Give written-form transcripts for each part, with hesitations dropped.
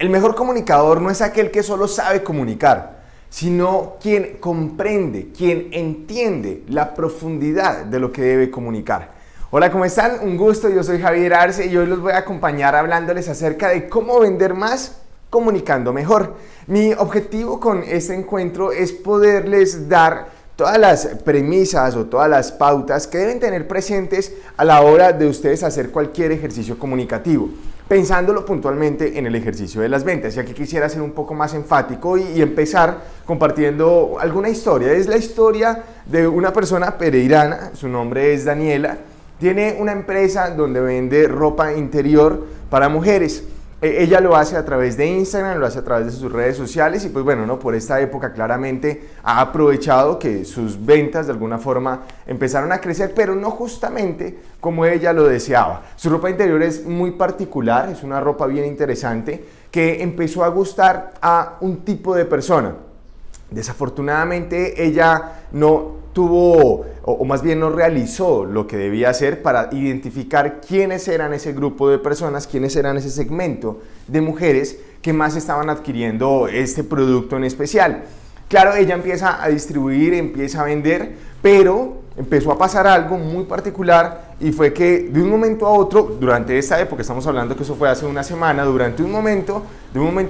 El mejor comunicador no es aquel que solo sabe comunicar, sino quien comprende, quien entiende la profundidad de lo que debe comunicar. Hola, ¿cómo están? Un gusto, yo soy Javier Arce y hoy los voy a acompañar hablándoles acerca de cómo vender más comunicando mejor. Mi objetivo con este encuentro es poderles dar todas las premisas o todas las pautas que deben tener presentes a la hora de ustedes hacer cualquier ejercicio comunicativo, pensándolo puntualmente en el ejercicio de las ventas. Y aquí quisiera ser un poco más enfático y empezar compartiendo alguna historia. Es la historia de una persona pereirana, su nombre es Daniela. Tiene una empresa donde vende ropa interior para mujeres. Ella lo hace a través de Instagram, lo hace a través de sus redes sociales y pues bueno, ¿no? Por esta época claramente ha aprovechado que sus ventas de alguna forma empezaron a crecer, pero no justamente como ella lo deseaba. Su ropa interior es muy particular, es una ropa bien interesante que empezó a gustar a un tipo de persona. Desafortunadamente ella no tuvo, o más bien no realizó lo que debía hacer para identificar quiénes eran ese grupo de personas, quiénes eran ese segmento de mujeres que más estaban adquiriendo este producto en especial. Claro, ella empieza a distribuir, empieza a vender, pero empezó a pasar algo muy particular y fue que de un momento a otro, durante esta época, estamos hablando que eso fue hace una semana, de un momento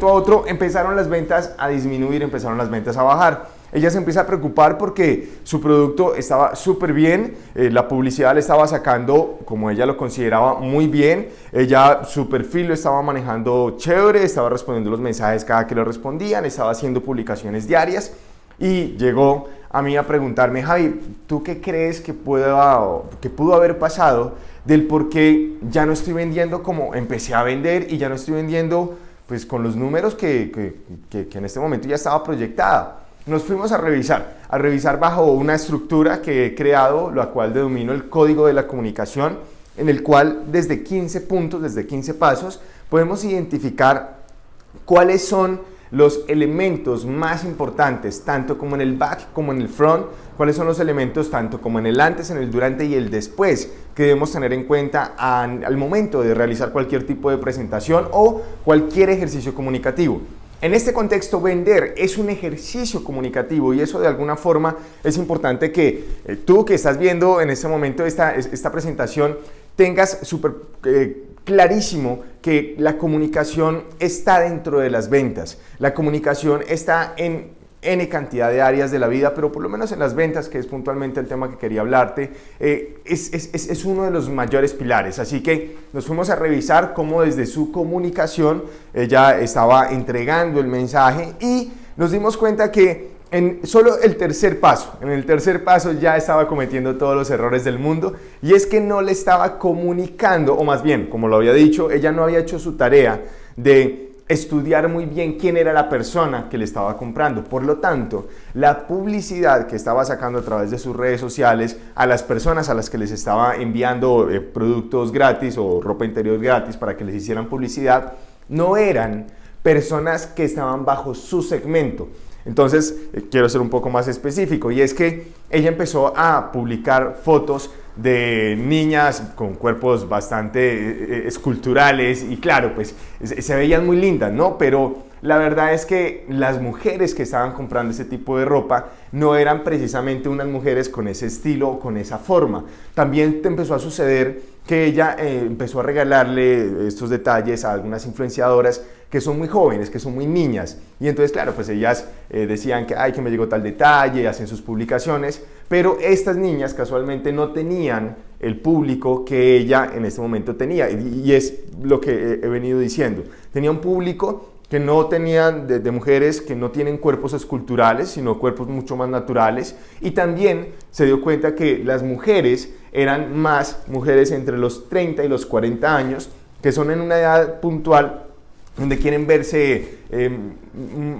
a otro empezaron las ventas a disminuir, empezaron las ventas a bajar. Ella se empieza a preocupar porque su producto estaba súper bien, la publicidad le estaba sacando, como ella lo consideraba, muy bien. Ella, su perfil lo estaba manejando chévere, estaba respondiendo los mensajes cada que le respondían, estaba haciendo publicaciones diarias y llegó a mí a preguntarme: Javi, ¿tú qué crees que pudo haber pasado del por qué ya no estoy vendiendo como empecé a vender y ya no estoy vendiendo pues con los números que en este momento ya estaba proyectada? Nos fuimos a revisar bajo una estructura que he creado, la cual denomino el código de la comunicación, en el cual desde 15 puntos, desde 15 pasos, podemos identificar cuáles son los elementos más importantes, tanto como en el back como en el front, cuáles son los elementos tanto como en el antes, en el durante y el después que debemos tener en cuenta al momento de realizar cualquier tipo de presentación o cualquier ejercicio comunicativo. En este contexto, vender es un ejercicio comunicativo y eso de alguna forma es importante que tú que estás viendo en este momento esta presentación tengas súper clarísimo que la comunicación está dentro de las ventas. La comunicación está en N cantidad de áreas de la vida, pero por lo menos en las ventas, que es puntualmente el tema que quería hablarte, es uno de los mayores pilares. Así que nos fuimos a revisar cómo desde su comunicación ella estaba entregando el mensaje y nos dimos cuenta que en el tercer paso ya estaba cometiendo todos los errores del mundo, y es que no le estaba comunicando, o más bien, como lo había dicho, ella no había hecho su tarea de estudiar muy bien quién era la persona que le estaba comprando. Por lo tanto, la publicidad que estaba sacando a través de sus redes sociales a las personas a las que les estaba enviando productos gratis o ropa interior gratis para que les hicieran publicidad, no eran personas que estaban bajo su segmento. Entonces, quiero ser un poco más específico, y es que ella empezó a publicar fotos de niñas con cuerpos bastante esculturales y claro, pues se veían muy lindas, ¿no? Pero la verdad es que las mujeres que estaban comprando ese tipo de ropa no eran precisamente unas mujeres con ese estilo o con esa forma. También te empezó a suceder que ella empezó a regalarle estos detalles a algunas influenciadoras que son muy jóvenes, que son muy niñas, y entonces claro, pues ellas decían que que me llegó tal detalle, hacen sus publicaciones, pero estas niñas casualmente no tenían el público que ella en este momento tenía, y es lo que he venido diciendo. Tenía un público que no tenían de mujeres que no tienen cuerpos esculturales, sino cuerpos mucho más naturales, y también se dio cuenta que las mujeres eran más mujeres entre los 30 y los 40 años, que son en una edad puntual donde quieren verse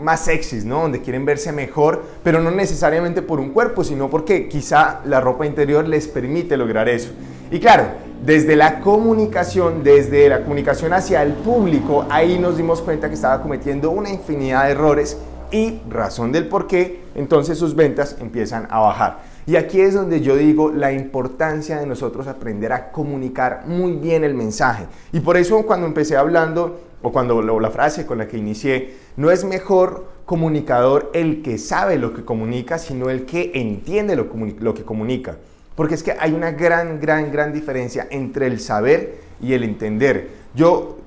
más sexys, ¿no? Donde quieren verse mejor, pero no necesariamente por un cuerpo, sino porque quizá la ropa interior les permite lograr eso. Y claro, desde la comunicación hacia el público, ahí nos dimos cuenta que estaba cometiendo una infinidad de errores y razón del por qué entonces sus ventas empiezan a bajar. Y aquí es donde yo digo la importancia de nosotros aprender a comunicar muy bien el mensaje. Y por eso cuando empecé hablando o la frase con la que inicié, no es mejor comunicador el que sabe lo que comunica, sino el que entiende lo que comunica. Porque es que hay una gran diferencia entre el saber y el entender. Yo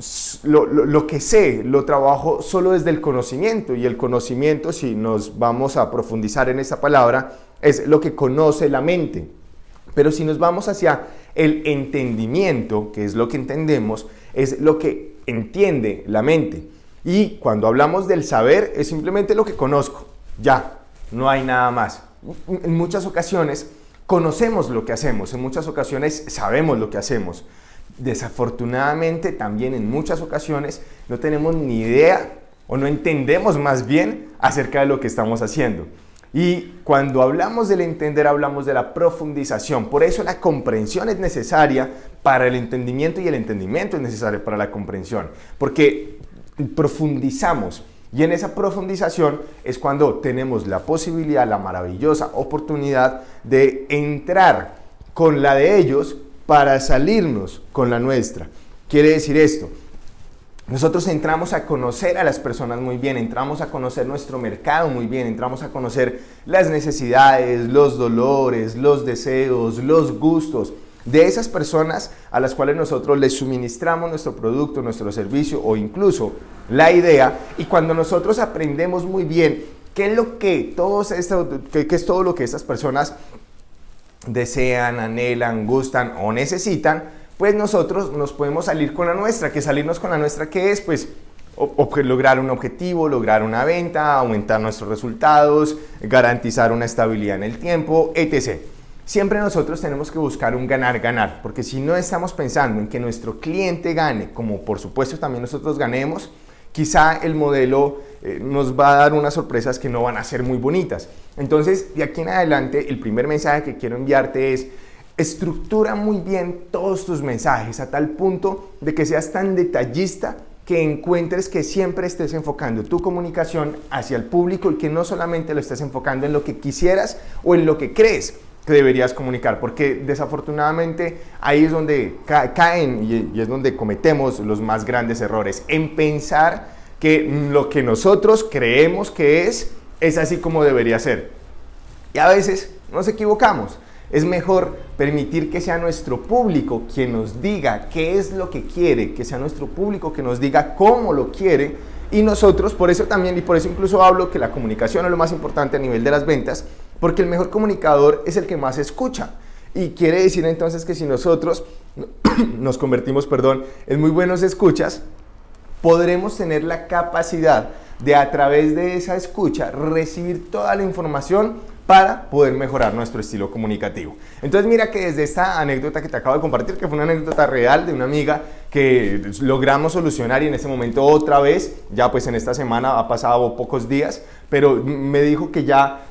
lo que sé lo trabajo solo desde el conocimiento, y el conocimiento, si nos vamos a profundizar en esa palabra, es lo que conoce la mente. Pero si nos vamos hacia el entendimiento, que es lo que entendemos, es lo que entiende la mente. Y cuando hablamos del saber, es simplemente lo que conozco. Ya, no hay nada más. En muchas ocasiones conocemos lo que hacemos, en muchas ocasiones sabemos lo que hacemos. Desafortunadamente, también en muchas ocasiones no tenemos ni idea o no entendemos más bien acerca de lo que estamos haciendo. Y cuando hablamos del entender, hablamos de la profundización. Por eso la comprensión es necesaria para el entendimiento y el entendimiento es necesario para la comprensión. Porque profundizamos. Y en esa profundización es cuando tenemos la posibilidad, la maravillosa oportunidad de entrar con la de ellos para salirnos con la nuestra. Quiere decir esto: nosotros entramos a conocer a las personas muy bien, entramos a conocer nuestro mercado muy bien, entramos a conocer las necesidades, los dolores, los deseos, los gustos de esas personas a las cuales nosotros les suministramos nuestro producto, nuestro servicio o incluso la idea. Y cuando nosotros aprendemos muy bien qué es todo lo que estas personas desean, anhelan, gustan o necesitan, pues nosotros nos podemos salir con la nuestra. Que salirnos con la nuestra, ¿qué es? Pues lograr un objetivo, lograr una venta, aumentar nuestros resultados, garantizar una estabilidad en el tiempo, etc. Siempre nosotros tenemos que buscar un ganar-ganar, porque si no estamos pensando en que nuestro cliente gane, como por supuesto también nosotros ganemos, quizá el modelo nos va a dar unas sorpresas que no van a ser muy bonitas. Entonces, de aquí en adelante, el primer mensaje que quiero enviarte es: estructura muy bien todos tus mensajes a tal punto de que seas tan detallista que encuentres que siempre estés enfocando tu comunicación hacia el público y que no solamente lo estés enfocando en lo que quisieras o en lo que crees que deberías comunicar, porque desafortunadamente ahí es donde caen y es donde cometemos los más grandes errores, en pensar que lo que nosotros creemos que es así como debería ser. Y a veces nos equivocamos. Es mejor permitir que sea nuestro público quien nos diga qué es lo que quiere, que sea nuestro público que nos diga cómo lo quiere, y nosotros, por eso también, y por eso incluso hablo que la comunicación es lo más importante a nivel de las ventas, porque el mejor comunicador es el que más escucha. Y quiere decir entonces que si nosotros nos convertimos, en muy buenos escuchas, podremos tener la capacidad de, a través de esa escucha, recibir toda la información para poder mejorar nuestro estilo comunicativo. Entonces mira que desde esta anécdota que te acabo de compartir, que fue una anécdota real de una amiga que logramos solucionar, y en ese momento otra vez, ya pues en esta semana ha pasado pocos días, pero me dijo que ya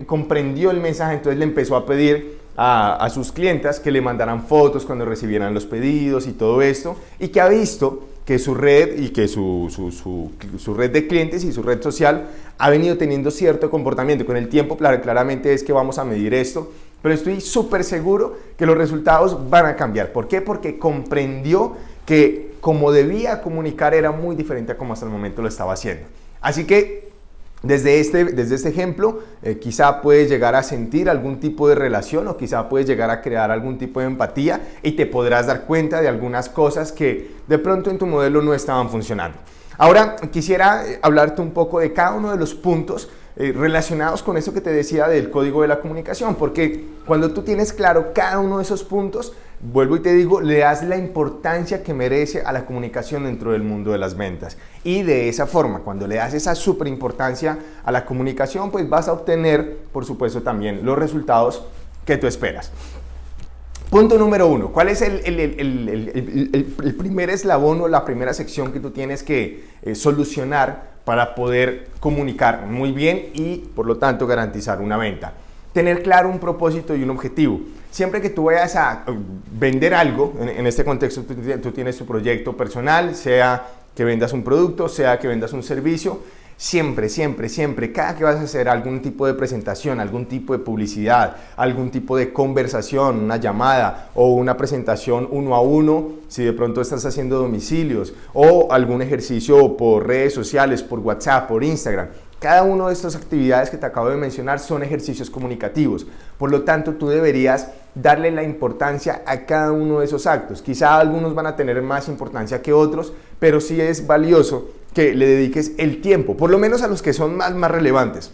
comprendió el mensaje, entonces le empezó a pedir a sus clientas que le mandaran fotos cuando recibieran los pedidos y todo esto, y que ha visto que su red y que su red de clientes y su red social ha venido teniendo cierto comportamiento. Con el tiempo, claramente es que vamos a medir esto, pero estoy súper seguro que los resultados van a cambiar. ¿Por qué? Porque comprendió que como debía comunicar era muy diferente a como hasta el momento lo estaba haciendo. Así que desde este ejemplo, quizá puedes llegar a sentir algún tipo de relación, o quizá puedes llegar a crear algún tipo de empatía, y te podrás dar cuenta de algunas cosas que de pronto en tu modelo no estaban funcionando. Ahora quisiera hablarte un poco de cada uno de los puntos relacionados con eso que te decía del código de la comunicación, porque cuando tú tienes claro cada uno de esos puntos, vuelvo y te digo, le das la importancia que merece a la comunicación dentro del mundo de las ventas. Y de esa forma, cuando le das esa súper importancia a la comunicación, pues vas a obtener, por supuesto, también los resultados que tú esperas. Punto número 1. ¿Cuál es el primer eslabón o la primera sección que tú tienes que solucionar para poder comunicar muy bien y, por lo tanto, garantizar una venta? Tener claro un propósito y un objetivo. Siempre que tú vayas a vender algo, en este contexto tú tienes tu proyecto personal, sea que vendas un producto, sea que vendas un servicio, Siempre, siempre, siempre, cada que vas a hacer algún tipo de presentación, algún tipo de publicidad, algún tipo de conversación, una llamada o una presentación uno a uno, si de pronto estás haciendo domicilios o algún ejercicio por redes sociales, por WhatsApp, por Instagram, cada una de estas actividades que te acabo de mencionar son ejercicios comunicativos. Por lo tanto, tú deberías darle la importancia a cada uno de esos actos. Quizá algunos van a tener más importancia que otros, pero sí es valioso que le dediques el tiempo, por lo menos a los que son más relevantes,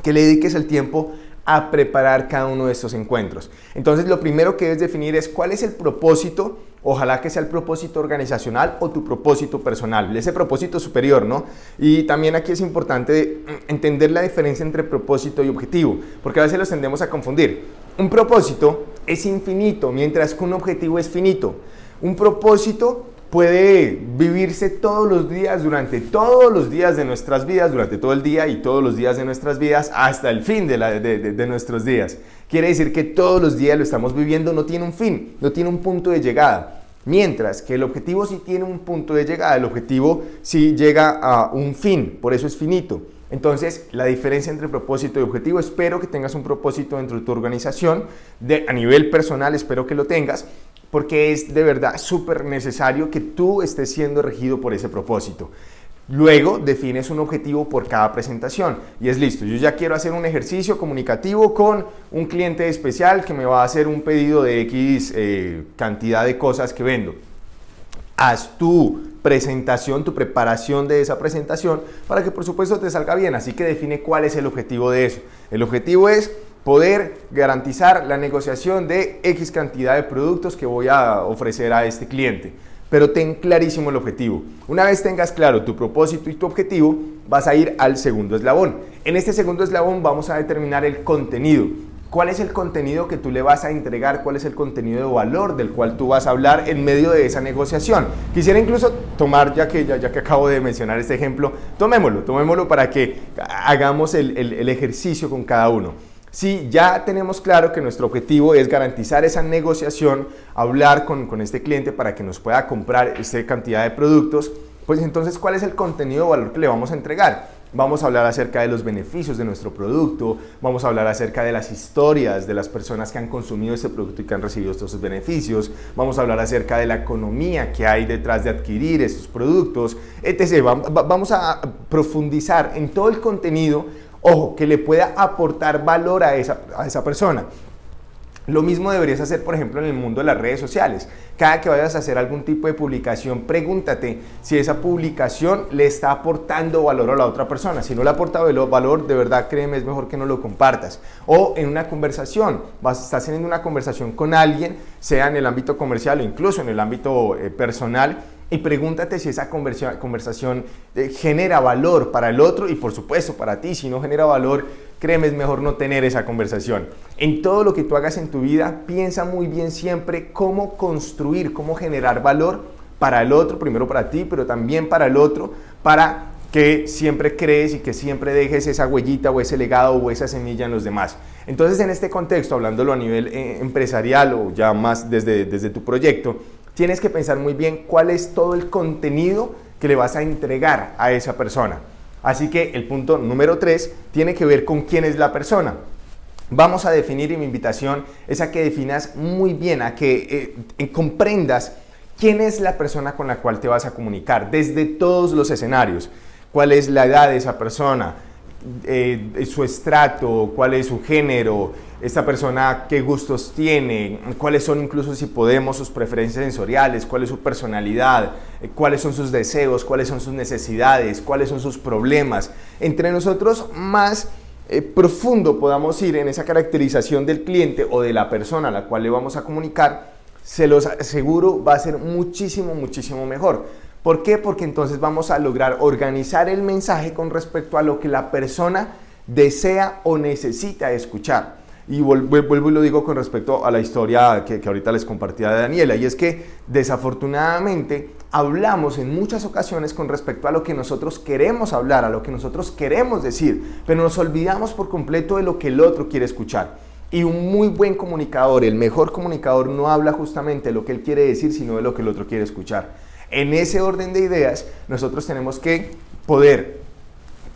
que le dediques el tiempo a preparar cada uno de estos encuentros. Entonces, lo primero que debes definir es cuál es el propósito. Ojalá que sea el propósito organizacional o tu propósito personal, ese propósito superior, ¿no? Y también aquí es importante entender la diferencia entre propósito y objetivo, porque a veces los tendemos a confundir. Un propósito es infinito, mientras que un objetivo es finito. Un propósito puede vivirse todos los días, durante todos los días de nuestras vidas, durante todo el día y todos los días de nuestras vidas, hasta el fin de nuestros días. Quiere decir que todos los días lo estamos viviendo, no tiene un fin, no tiene un punto de llegada. Mientras que el objetivo sí tiene un punto de llegada, el objetivo sí llega a un fin, por eso es finito. Entonces, la diferencia entre propósito y objetivo, espero que tengas un propósito dentro de tu organización, a nivel personal espero que lo tengas, porque es de verdad súper necesario que tú estés siendo regido por ese propósito. Luego defines un objetivo por cada presentación y es listo. Yo ya quiero hacer un ejercicio comunicativo con un cliente especial que me va a hacer un pedido de X cantidad de cosas que vendo. Haz tu presentación, tu preparación de esa presentación para que por supuesto te salga bien. Así que define cuál es el objetivo de eso. El objetivo es poder garantizar la negociación de X cantidad de productos que voy a ofrecer a este cliente. Pero ten clarísimo el objetivo. Una vez tengas claro tu propósito y tu objetivo, vas a ir al segundo eslabón. En este segundo eslabón vamos a determinar el contenido. ¿Cuál es el contenido que tú le vas a entregar? ¿Cuál es el contenido de valor del cual tú vas a hablar en medio de esa negociación? Quisiera incluso tomar, ya que acabo de mencionar este ejemplo, tomémoslo para que hagamos el ejercicio con cada uno. Si ya tenemos claro que nuestro objetivo es garantizar esa negociación, hablar con este cliente para que nos pueda comprar esta cantidad de productos, pues entonces, ¿cuál es el contenido de valor que le vamos a entregar? Vamos a hablar acerca de los beneficios de nuestro producto, vamos a hablar acerca de las historias de las personas que han consumido ese producto y que han recibido estos beneficios, vamos a hablar acerca de la economía que hay detrás de adquirir estos productos, etc. Vamos a profundizar en todo el contenido, ojo, que le pueda aportar valor a esa persona. Lo mismo deberías hacer, por ejemplo, en el mundo de las redes sociales. Cada que vayas a hacer algún tipo de publicación, pregúntate si esa publicación le está aportando valor a la otra persona. Si no le aporta valor, de verdad, créeme, es mejor que no lo compartas. O en una conversación, estás teniendo una conversación con alguien, sea en el ámbito comercial o incluso en el ámbito personal, y pregúntate si esa conversación genera valor para el otro y por supuesto para ti. Si no genera valor, créeme, es mejor no tener esa conversación. En todo lo que tú hagas en tu vida, piensa muy bien siempre cómo construir, cómo generar valor para el otro, primero para ti, pero también para el otro, para que siempre crees y que siempre dejes esa huellita o ese legado o esa semilla en los demás. Entonces, en este contexto, hablándolo a nivel empresarial o ya más desde tu proyecto, tienes que pensar muy bien cuál es todo el contenido que le vas a entregar a esa persona. Así que el punto número 3 tiene que ver con quién es la persona. Vamos a definir, y mi invitación es a que definas muy bien, a que comprendas quién es la persona con la cual te vas a comunicar desde todos los escenarios. ¿Cuál es la edad de esa persona? Su estrato, cuál es su género, esta persona qué gustos tiene, cuáles son incluso, si podemos, sus preferencias sensoriales, cuál es su personalidad, cuáles son sus deseos, cuáles son sus necesidades, cuáles son sus problemas. Entre nosotros más profundo podamos ir en esa caracterización del cliente o de la persona a la cual le vamos a comunicar, se los aseguro va a ser muchísimo, muchísimo mejor. ¿Por qué? Porque entonces vamos a lograr organizar el mensaje con respecto a lo que la persona desea o necesita escuchar. Y vuelvo y lo digo con respecto a la historia que ahorita les compartía de Daniela, y es que desafortunadamente hablamos en muchas ocasiones con respecto a lo que nosotros queremos hablar, a lo que nosotros queremos decir, pero nos olvidamos por completo de lo que el otro quiere escuchar. Y un muy buen comunicador, el mejor comunicador, no habla justamente de lo que él quiere decir, sino de lo que el otro quiere escuchar. En ese orden de ideas, nosotros tenemos que poder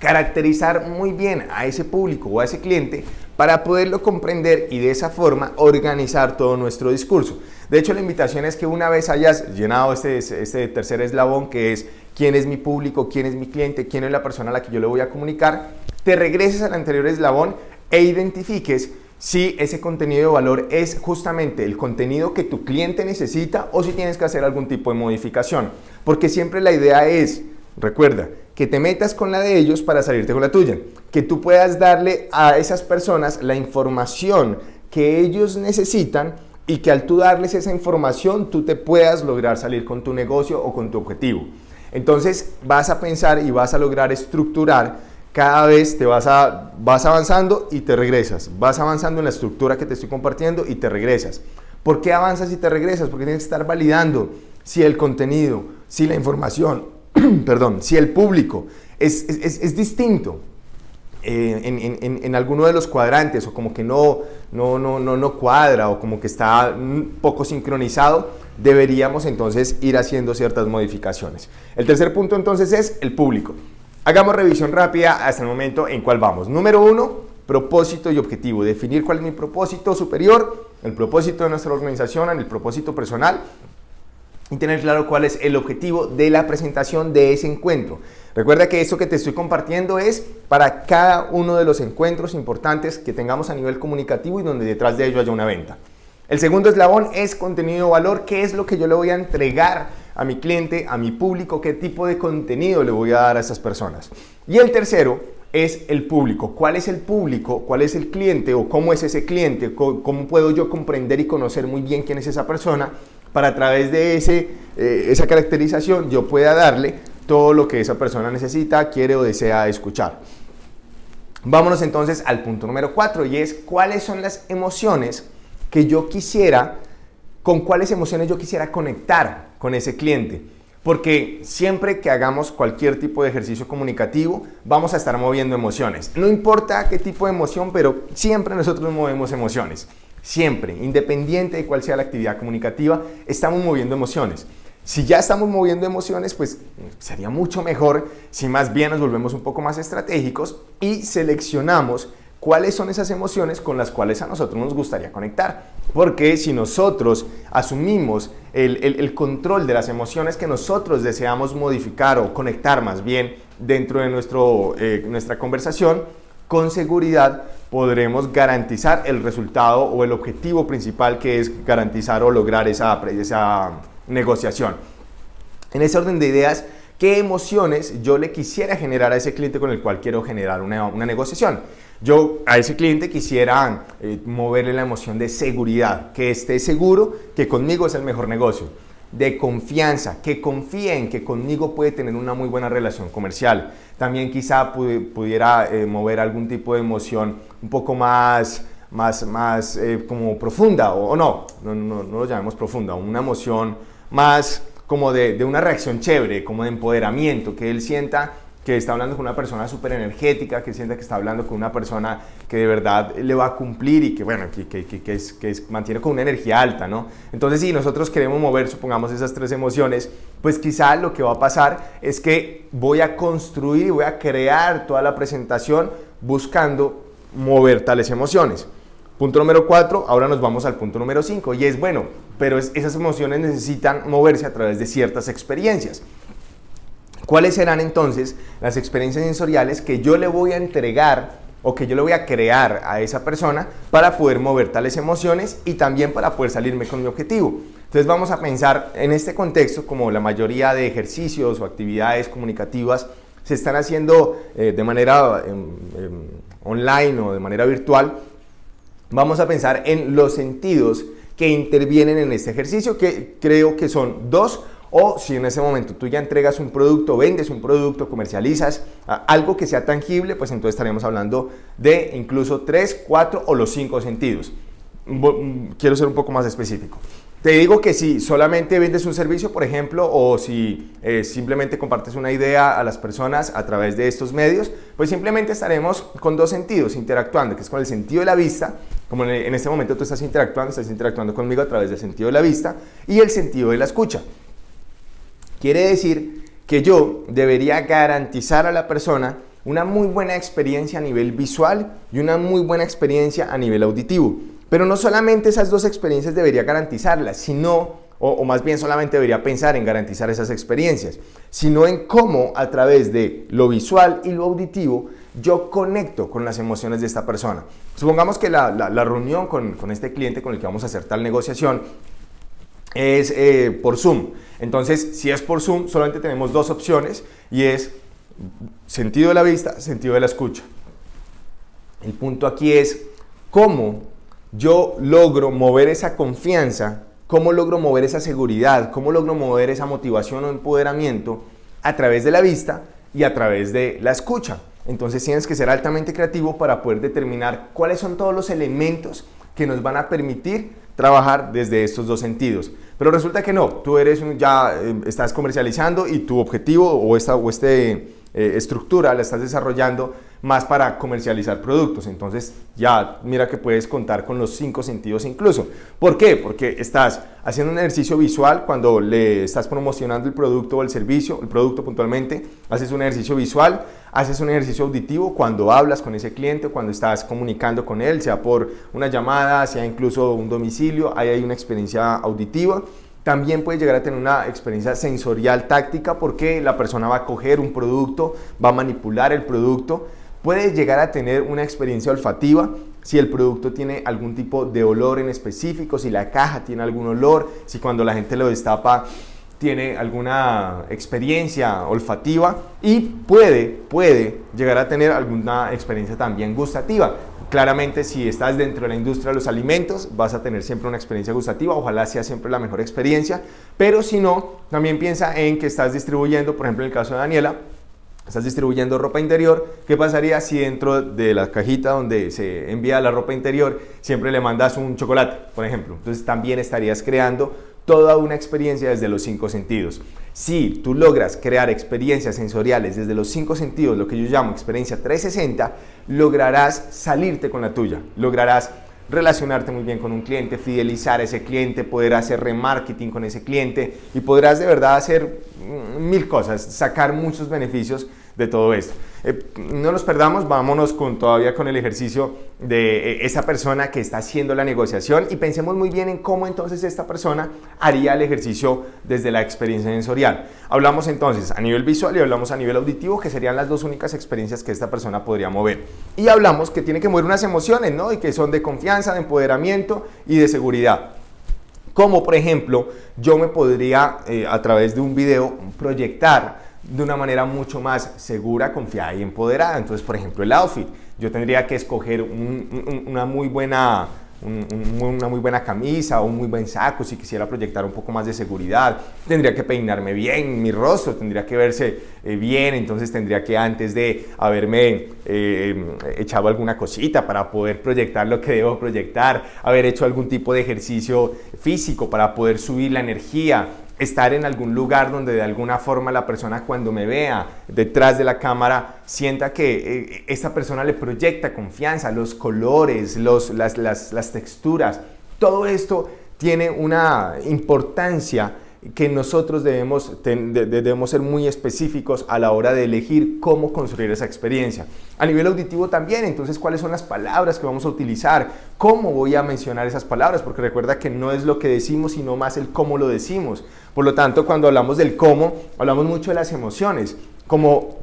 caracterizar muy bien a ese público o a ese cliente para poderlo comprender y de esa forma organizar todo nuestro discurso. De hecho, la invitación es que una vez hayas llenado este tercer eslabón, que es quién es mi público, quién es mi cliente, quién es la persona a la que yo le voy a comunicar, te regreses al anterior eslabón e identifiques si ese contenido de valor es justamente el contenido que tu cliente necesita o si tienes que hacer algún tipo de modificación. Porque siempre la idea es, recuerda, que te metas con la de ellos para salirte con la tuya. Que tú puedas darle a esas personas la información que ellos necesitan y que al tú darles esa información tú te puedas lograr salir con tu negocio o con tu objetivo. Entonces vas a pensar y vas a lograr estructurar. Cada vez vas avanzando y te regresas. Vas avanzando en la estructura que te estoy compartiendo y te regresas. ¿Por qué avanzas y te regresas? Porque tienes que estar validando si el contenido, si la información, perdón, si el público es distinto en alguno de los cuadrantes o como que no cuadra o como que está un poco sincronizado, deberíamos entonces ir haciendo ciertas modificaciones. El tercer punto entonces es el público. Hagamos revisión rápida hasta el momento en cuál vamos. Número 1, propósito y objetivo. Definir cuál es mi propósito superior, el propósito de nuestra organización, el propósito personal y tener claro cuál es el objetivo de la presentación de ese encuentro. Recuerda que esto que te estoy compartiendo es para cada uno de los encuentros importantes que tengamos a nivel comunicativo y donde detrás de ello haya una venta. El segundo eslabón es contenido de valor. ¿Qué es lo que yo le voy a entregar a mi cliente, a mi público? ¿Qué tipo de contenido le voy a dar a esas personas? Y el tercero es el público. ¿Cuál es el público? ¿Cuál es el cliente? ¿O cómo es ese cliente? ¿Cómo puedo yo comprender y conocer muy bien quién es esa persona? Para a través de esa caracterización yo pueda darle todo lo que esa persona necesita, quiere o desea escuchar. Vámonos entonces al punto número 4 y es cuáles son las emociones que yo quisiera, con cuáles emociones yo quisiera conectar con ese cliente. Porque siempre que hagamos cualquier tipo de ejercicio comunicativo, vamos a estar moviendo emociones. No importa qué tipo de emoción, pero siempre nosotros movemos emociones. Siempre, independiente de cuál sea la actividad comunicativa, estamos moviendo emociones. Si ya estamos moviendo emociones, pues sería mucho mejor si más bien nos volvemos un poco más estratégicos y seleccionamos cuáles son esas emociones con las cuales a nosotros nos gustaría conectar. Porque si nosotros asumimos el control de las emociones que nosotros deseamos modificar o conectar más bien dentro de nuestra conversación, con seguridad podremos garantizar el resultado o el objetivo principal, que es garantizar o lograr esa negociación. En ese orden de ideas, ¿qué emociones yo le quisiera generar a ese cliente con el cual quiero generar una negociación? Yo a ese cliente quisiera moverle la emoción de seguridad, que esté seguro que conmigo es el mejor negocio, de confianza, que confíe en que conmigo puede tener una muy buena relación comercial. También quizá pudiera mover algún tipo de emoción un poco más como profunda, o no lo llamemos profunda, una emoción más como de una reacción chévere, como de empoderamiento, que él sienta que está hablando con una persona súper energética, que sienta que está hablando con una persona que de verdad le va a cumplir y que, bueno, que mantiene con una energía alta, ¿no? Entonces, si nosotros queremos mover, supongamos, esas tres emociones, pues quizá lo que va a pasar es que voy a construir y voy a crear toda la presentación buscando mover tales emociones. Punto número 4, ahora nos vamos al punto número 5 y es, bueno, pero esas emociones necesitan moverse a través de ciertas experiencias. ¿Cuáles serán entonces las experiencias sensoriales que yo le voy a entregar o que yo le voy a crear a esa persona para poder mover tales emociones y también para poder salirme con mi objetivo? Entonces vamos a pensar en este contexto, como la mayoría de ejercicios o actividades comunicativas se están haciendo de manera online o de manera virtual. Vamos a pensar en los sentidos que intervienen en este ejercicio, que creo que son 2. O si en ese momento tú ya entregas un producto, vendes un producto, comercializas algo que sea tangible, pues entonces estaremos hablando de incluso 3, 4 o los 5 sentidos. Quiero ser un poco más específico. Te digo que si solamente vendes un servicio, por ejemplo, o si simplemente compartes una idea a las personas a través de estos medios, pues simplemente estaremos con 2 sentidos interactuando, que es con el sentido de la vista, como en este momento tú estás interactuando conmigo a través del sentido de la vista, y el sentido de la escucha. Quiere decir que yo debería garantizar a la persona una muy buena experiencia a nivel visual y una muy buena experiencia a nivel auditivo. Pero no solamente esas dos experiencias debería garantizarlas, sino, o más bien solamente debería pensar en garantizar esas experiencias, sino en cómo a través de lo visual y lo auditivo yo conecto con las emociones de esta persona. Supongamos que la reunión con este cliente con el que vamos a hacer tal negociación es por Zoom. Entonces, si es por Zoom, solamente tenemos dos opciones y es sentido de la vista, sentido de la escucha. El punto aquí es cómo yo logro mover esa confianza, cómo logro mover esa seguridad, cómo logro mover esa motivación o empoderamiento a través de la vista y a través de la escucha. Entonces tienes que ser altamente creativo para poder determinar cuáles son todos los elementos que nos van a permitir trabajar desde estos dos sentidos. Pero resulta que no, tú estás comercializando y tu objetivo o esta estructura la estás desarrollando más para comercializar productos. Entonces ya mira que puedes contar con los 5 sentidos incluso. ¿Por qué? Porque estás haciendo un ejercicio visual cuando le estás promocionando el producto o el servicio, el producto puntualmente, haces un ejercicio visual, haces un ejercicio auditivo cuando hablas con ese cliente, cuando estás comunicando con él, sea por una llamada, sea incluso un domicilio, ahí hay una experiencia auditiva. También puede llegar a tener una experiencia sensorial táctica porque la persona va a coger un producto, va a manipular el producto. Puede llegar a tener una experiencia olfativa si el producto tiene algún tipo de olor en específico, si la caja tiene algún olor, si cuando la gente lo destapa tiene alguna experiencia olfativa, y puede llegar a tener alguna experiencia también gustativa. Claramente, si estás dentro de la industria de los alimentos, vas a tener siempre una experiencia gustativa, ojalá sea siempre la mejor experiencia, pero si no, también piensa en que estás distribuyendo, por ejemplo en el caso de Daniela, estás distribuyendo ropa interior. ¿Qué pasaría si dentro de la cajita donde se envía la ropa interior siempre le mandas un chocolate, por ejemplo? Entonces también estarías creando toda una experiencia desde los 5 sentidos. Si tú logras crear experiencias sensoriales desde los 5 sentidos, lo que yo llamo experiencia 360, lograrás salirte con la tuya, lograrás relacionarte muy bien con un cliente, fidelizar a ese cliente, poder hacer remarketing con ese cliente y podrás de verdad hacer 1000 cosas, sacar muchos beneficios de todo esto. No nos perdamos, vámonos todavía con el ejercicio de esa persona que está haciendo la negociación y pensemos muy bien en cómo entonces esta persona haría el ejercicio desde la experiencia sensorial. Hablamos entonces a nivel visual y hablamos a nivel auditivo, que serían las dos únicas experiencias que esta persona podría mover. Y hablamos que tiene que mover unas emociones, ¿no? Y que son de confianza, de empoderamiento y de seguridad. Como por ejemplo, yo me podría a través de un video proyectar de una manera mucho más segura, confiada y empoderada. Entonces, por ejemplo, el outfit. Yo tendría que escoger una muy buena camisa o un muy buen saco si quisiera proyectar un poco más de seguridad. Tendría que peinarme bien, mi rostro tendría que verse bien, entonces tendría que antes de haberme echado alguna cosita para poder proyectar lo que debo proyectar, haber hecho algún tipo de ejercicio físico para poder subir la energía, estar en algún lugar donde de alguna forma la persona cuando me vea detrás de la cámara sienta que esta persona le proyecta confianza, los colores, las texturas, todo esto tiene una importancia que nosotros debemos ser muy específicos a la hora de elegir cómo construir esa experiencia. A nivel auditivo también, entonces, ¿cuáles son las palabras que vamos a utilizar? ¿Cómo voy a mencionar esas palabras? Porque recuerda que no es lo que decimos, sino más el cómo lo decimos. Por lo tanto, cuando hablamos del cómo, hablamos mucho de las emociones. Como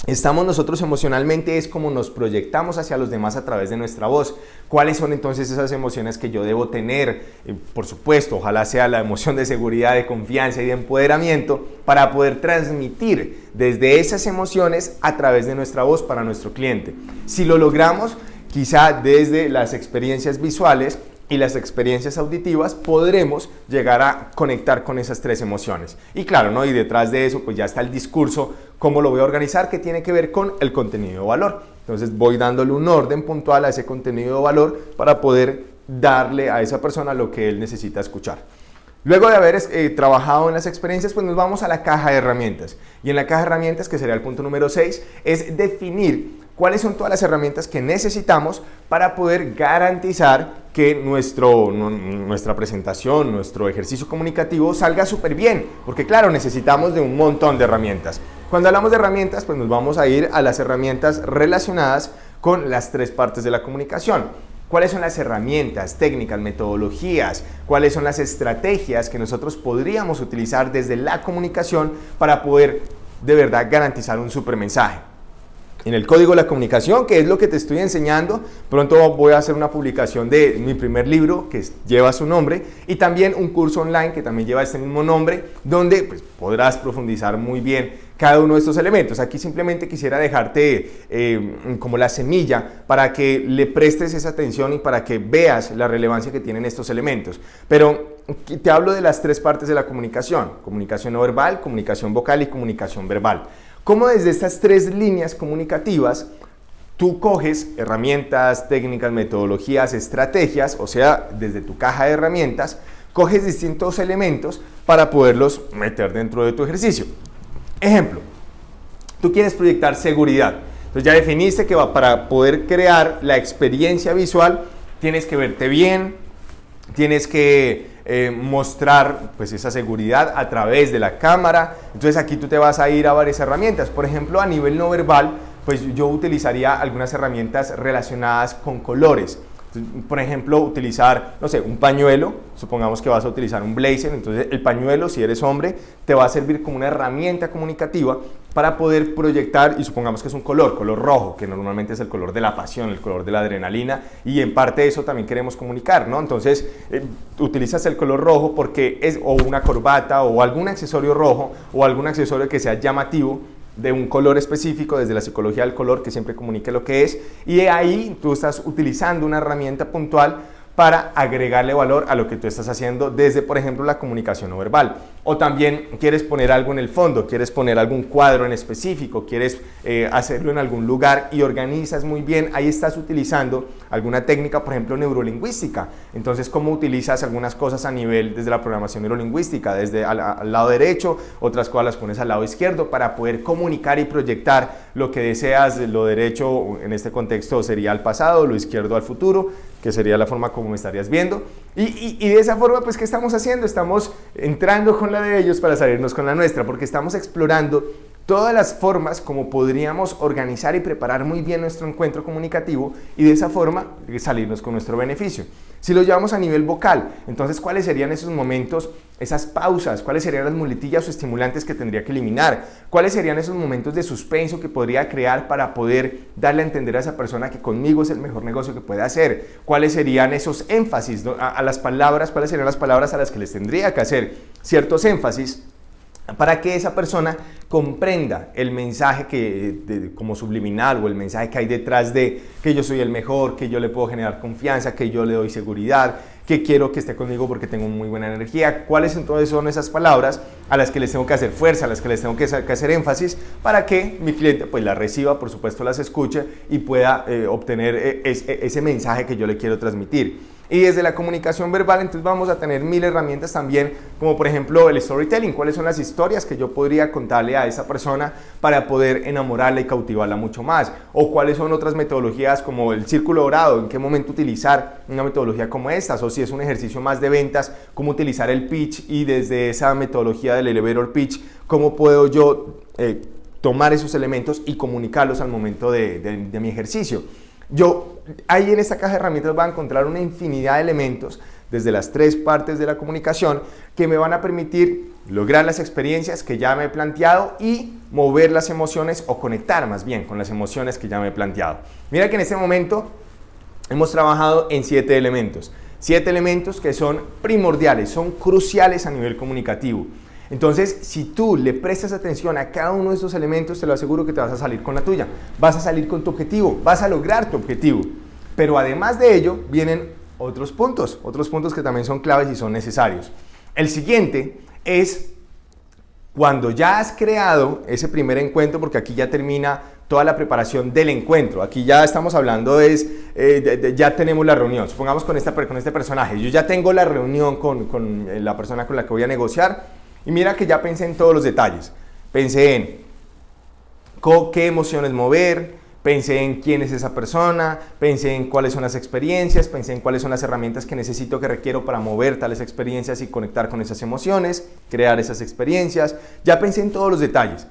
estamos nosotros emocionalmente es como nos proyectamos hacia los demás a través de nuestra voz. ¿Cuáles son entonces esas emociones que yo debo tener? Por supuesto, ojalá sea la emoción de seguridad, de confianza y de empoderamiento para poder transmitir desde esas emociones a través de nuestra voz para nuestro cliente. Si lo logramos, quizá desde las experiencias visuales y las experiencias auditivas podremos llegar a conectar con esas 3 emociones. Y claro, ¿no? Y detrás de eso pues ya está el discurso, cómo lo voy a organizar, que tiene que ver con el contenido de valor. Entonces voy dándole un orden puntual a ese contenido de valor para poder darle a esa persona lo que él necesita escuchar. Luego de haber trabajado en las experiencias, pues nos vamos a la caja de herramientas. Y en la caja de herramientas, que sería el punto número 6, es definir cuáles son todas las herramientas que necesitamos para poder garantizar que nuestra presentación, nuestro ejercicio comunicativo salga súper bien, porque claro, necesitamos de un montón de herramientas. Cuando hablamos de herramientas, pues nos vamos a ir a las herramientas relacionadas con las 3 partes de la comunicación. ¿Cuáles son las herramientas, técnicas, metodologías? ¿Cuáles son las estrategias que nosotros podríamos utilizar desde la comunicación para poder de verdad garantizar un súper mensaje? En el código de la comunicación, que es lo que te estoy enseñando, pronto voy a hacer una publicación de mi primer libro que lleva su nombre y también un curso online que también lleva este mismo nombre, donde pues, podrás profundizar muy bien cada uno de estos elementos. Aquí simplemente quisiera dejarte como la semilla para que le prestes esa atención y para que veas la relevancia que tienen estos elementos. Pero te hablo de las 3 partes de la comunicación: comunicación no verbal, comunicación vocal y comunicación verbal. Cómo desde estas 3 líneas comunicativas tú coges herramientas, técnicas, metodologías, estrategias, o sea, desde tu caja de herramientas, coges distintos elementos para poderlos meter dentro de tu ejercicio. Ejemplo, tú quieres proyectar seguridad. Entonces ya definiste que para poder crear la experiencia visual tienes que verte bien, tienes que mostrar pues esa seguridad a través de la cámara. Entonces aquí tú te vas a ir a varias herramientas. Por ejemplo, a nivel no verbal, pues yo utilizaría algunas herramientas relacionadas con colores. Por ejemplo, utilizar, no sé, un pañuelo. Supongamos que vas a utilizar un blazer, entonces el pañuelo, si eres hombre, te va a servir como una herramienta comunicativa para poder proyectar, y supongamos que es un color rojo, que normalmente es el color de la pasión, el color de la adrenalina, y en parte eso también queremos comunicar, ¿no? Entonces, utilizas el color rojo porque es o una corbata o algún accesorio rojo o algún accesorio que sea llamativo, de un color específico, desde la psicología del color, que siempre comunique lo que es, y ahí tú estás utilizando una herramienta puntual para agregarle valor a lo que tú estás haciendo desde, por ejemplo, la comunicación no verbal. O también quieres poner algo en el fondo, quieres poner algún cuadro en específico, quieres hacerlo en algún lugar y organizas muy bien. Ahí estás utilizando alguna técnica, por ejemplo, neurolingüística. Entonces, ¿cómo utilizas algunas cosas a nivel desde la programación neurolingüística? Desde al lado derecho, otras cosas las pones al lado izquierdo para poder comunicar y proyectar lo que deseas. Lo derecho, en este contexto, sería al pasado, lo izquierdo al futuro, que sería la forma como me estarías viendo. Y de esa forma, pues, ¿qué estamos haciendo? Estamos entrando con la de ellos para salirnos con la nuestra, porque estamos explorando todas las formas como podríamos organizar y preparar muy bien nuestro encuentro comunicativo y de esa forma salirnos con nuestro beneficio. Si lo llevamos a nivel vocal, entonces, ¿cuáles serían esos momentos, esas pausas? ¿Cuáles serían las muletillas o estimulantes que tendría que eliminar? ¿Cuáles serían esos momentos de suspenso que podría crear para poder darle a entender a esa persona que conmigo es el mejor negocio que puede hacer? ¿Cuáles serían esos énfasis a las palabras? ¿Cuáles serían las palabras a las que les tendría que hacer ciertos énfasis para que esa persona comprenda el mensaje como subliminal o el mensaje que hay detrás de que yo soy el mejor, que yo le puedo generar confianza, que yo le doy seguridad, que quiero que esté conmigo porque tengo muy buena energía? ¿Cuáles entonces son esas palabras a las que les tengo que hacer fuerza, a las que les tengo que hacer énfasis para que mi cliente pues las reciba, por supuesto las escuche y pueda obtener ese mensaje que yo le quiero transmitir? Y desde la comunicación verbal, entonces vamos a tener 1000 herramientas también, como por ejemplo el storytelling. ¿Cuáles son las historias que yo podría contarle a esa persona para poder enamorarla y cautivarla mucho más? O cuáles son otras metodologías como el círculo dorado, en qué momento utilizar una metodología como estas, o si es un ejercicio más de ventas, cómo utilizar el pitch, y desde esa metodología del elevator pitch, cómo puedo yo tomar esos elementos y comunicarlos al momento de mi ejercicio. Yo ahí en esta caja de herramientas voy a encontrar una infinidad de elementos desde las 3 partes de la comunicación que me van a permitir lograr las experiencias que ya me he planteado y mover las emociones, o conectar más bien con las emociones que ya me he planteado. Mira que en este momento hemos trabajado en 7 elementos. 7 elementos que son primordiales, son cruciales a nivel comunicativo. Entonces, si tú le prestas atención a cada uno de estos elementos, te lo aseguro que te vas a salir con la tuya, vas a salir con tu objetivo, vas a lograr tu objetivo. Pero además de ello, vienen otros puntos que también son claves y son necesarios. El siguiente es cuando ya has creado ese primer encuentro, porque aquí ya termina toda la preparación del encuentro. Aquí ya estamos hablando, ya tenemos la reunión. Supongamos con este personaje, yo ya tengo la reunión con la persona con la que voy a negociar. Y mira que ya pensé en todos los detalles. Pensé en qué emociones mover, Pensé en quién es esa persona, pensé en cuáles son las experiencias, pensé en cuáles son las herramientas que necesito, que requiero para mover tales experiencias y conectar con esas emociones, crear esas experiencias. Ya pensé en todos los detalles.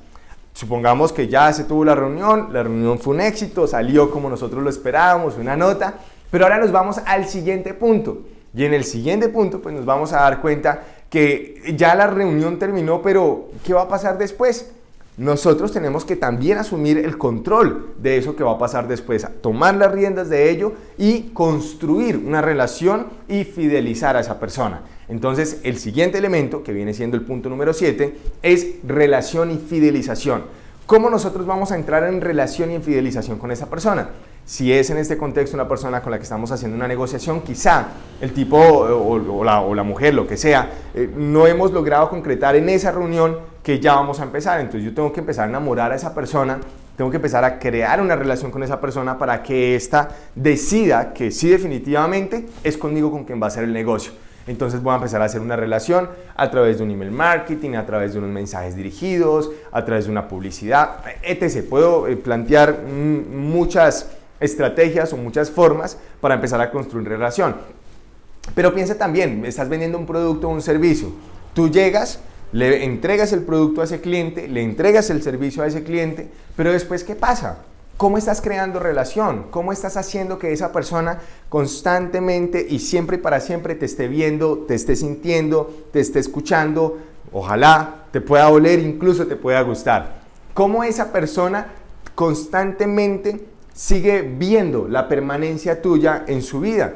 Supongamos que ya se tuvo la reunión fue un éxito, salió como nosotros lo esperábamos, una nota, pero ahora nos vamos al siguiente punto. Y en el siguiente punto pues nos vamos a dar cuenta que ya la reunión terminó, pero ¿qué va a pasar después? Nosotros tenemos que también asumir el control de eso que va a pasar después, tomar las riendas de ello y construir una relación y fidelizar a esa persona. Entonces, el siguiente elemento, que viene siendo el punto número 7, es relación y fidelización. ¿Cómo nosotros vamos a entrar en relación y en fidelización con esa persona? Si es en este contexto una persona con la que estamos haciendo una negociación, quizá el tipo o la mujer, lo que sea, no hemos logrado concretar en esa reunión que ya vamos a empezar. Entonces yo tengo que empezar a enamorar a esa persona, tengo que empezar a crear una relación con esa persona para que ésta decida que sí, definitivamente es conmigo con quien va a hacer el negocio. Entonces voy a empezar a hacer una relación a través de un email marketing, a través de unos mensajes dirigidos, a través de una publicidad, etc. Puedo plantear muchas estrategias o muchas formas para empezar a construir relación. Pero piensa también, estás vendiendo un producto o un servicio. Tú llegas, le entregas el producto a ese cliente, le entregas el servicio a ese cliente, pero después, ¿qué pasa? ¿Cómo estás creando relación? ¿Cómo estás haciendo que esa persona constantemente y siempre y para siempre te esté viendo, te esté sintiendo, te esté escuchando? Ojalá te pueda oler, incluso te pueda gustar. ¿Cómo esa persona constantemente sigue viendo la permanencia tuya en su vida?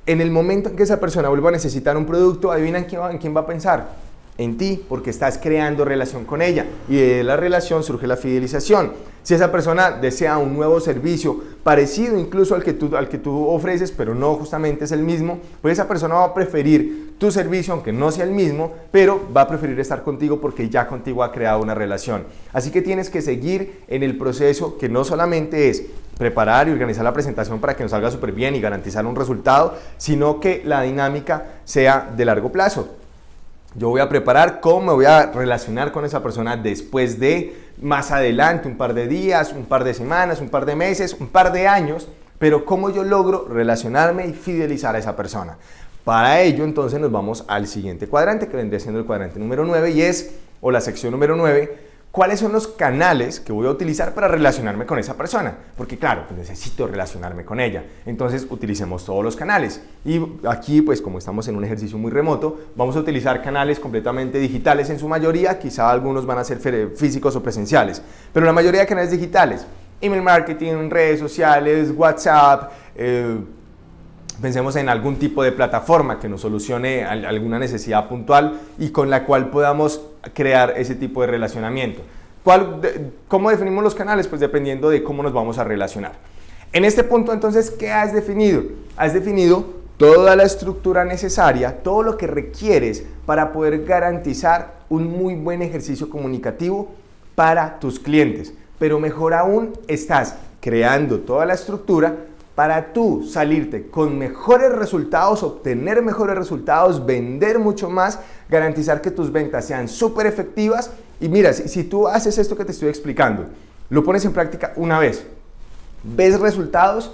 En el momento en que esa persona vuelva a necesitar un producto, adivina en quién va a pensar. En ti, porque estás creando relación con ella y de la relación surge la fidelización. Si esa persona desea un nuevo servicio parecido incluso al que tú ofreces, pero no justamente es el mismo, pues esa persona va a preferir tu servicio, aunque no sea el mismo, pero va a preferir estar contigo porque ya contigo ha creado una relación. Así que tienes que seguir en el proceso, que no solamente es preparar y organizar la presentación para que nos salga súper bien y garantizar un resultado, sino que la dinámica sea de largo plazo. Yo voy a preparar cómo me voy a relacionar con esa persona después de, más adelante, un par de días, un par de semanas, un par de meses, un par de años, pero cómo yo logro relacionarme y fidelizar a esa persona. Para ello, entonces, nos vamos al siguiente cuadrante, que vendría siendo el cuadrante número 9 y o la sección número 9, ¿cuáles son los canales que voy a utilizar para relacionarme con esa persona? Porque claro, pues necesito relacionarme con ella. Entonces utilicemos todos los canales. Y aquí, pues como estamos en un ejercicio muy remoto, vamos a utilizar canales completamente digitales en su mayoría. Quizá algunos van a ser físicos o presenciales, pero la mayoría de canales digitales. Email marketing, redes sociales, WhatsApp, pensemos en algún tipo de plataforma que nos solucione alguna necesidad puntual y con la cual podamos crear ese tipo de relacionamiento. ¿Cómo definimos los canales? Pues dependiendo de cómo nos vamos a relacionar. En este punto, entonces, ¿qué has definido? Has definido toda la estructura necesaria, todo lo que requieres para poder garantizar un muy buen ejercicio comunicativo para tus clientes. Pero mejor aún, estás creando toda la estructura para tú salirte con mejores resultados, obtener mejores resultados, vender mucho más, garantizar que tus ventas sean súper efectivas. Y mira, si tú haces esto que te estoy explicando, lo pones en práctica una vez, ves resultados,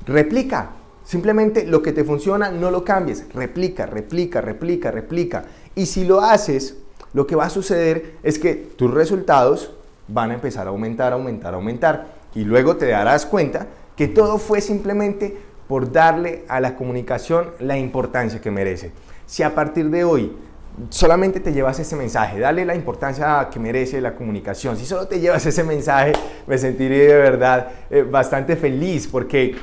replica. Simplemente lo que te funciona, no lo cambies. Replica, replica, replica, replica. Y si lo haces, lo que va a suceder es que tus resultados van a empezar a aumentar, aumentar, aumentar. Y luego te darás cuenta que todo fue simplemente por darle a la comunicación la importancia que merece. Si a partir de hoy solamente te llevas ese mensaje, dale la importancia que merece la comunicación. Si solo te llevas ese mensaje, me sentiré de verdad bastante feliz porque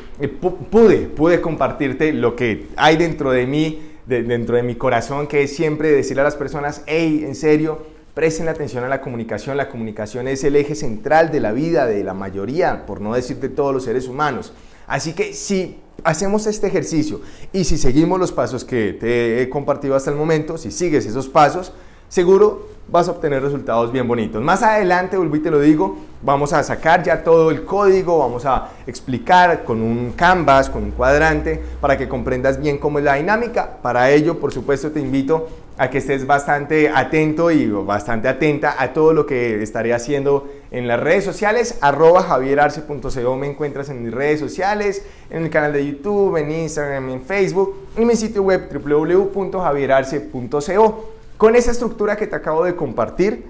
pude compartirte lo que hay dentro de mí, dentro de mi corazón, que es siempre decirle a las personas, hey, en serio, presten atención a la comunicación. La comunicación es el eje central de la vida de la mayoría, por no decir de todos los seres humanos. Así que si hacemos este ejercicio y si seguimos los pasos que te he compartido hasta el momento, si sigues esos pasos, seguro vas a obtener resultados bien bonitos. Más adelante, vuelvo y te lo digo, vamos a sacar ya todo el código, vamos a explicar con un canvas, con un cuadrante, para que comprendas bien cómo es la dinámica. Para ello, por supuesto, te invito a que estés bastante atento y bastante atenta a todo lo que estaré haciendo en las redes sociales. @javierarce.co me encuentras en mis redes sociales, en el canal de YouTube, en Instagram, en Facebook, en mi sitio web www.javierarce.co. Con esa estructura que te acabo de compartir,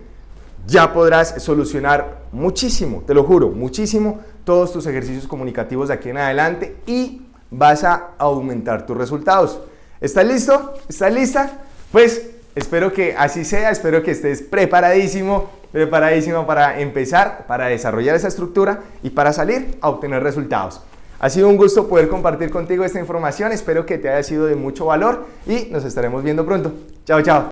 ya podrás solucionar muchísimo, te lo juro, muchísimo, todos tus ejercicios comunicativos de aquí en adelante y vas a aumentar tus resultados. ¿Estás listo? ¿Estás lista? Pues espero que así sea, espero que estés preparadísimo, preparadísimo para empezar, para desarrollar esa estructura y para salir a obtener resultados. Ha sido un gusto poder compartir contigo esta información, espero que te haya sido de mucho valor y nos estaremos viendo pronto. Chao, chao.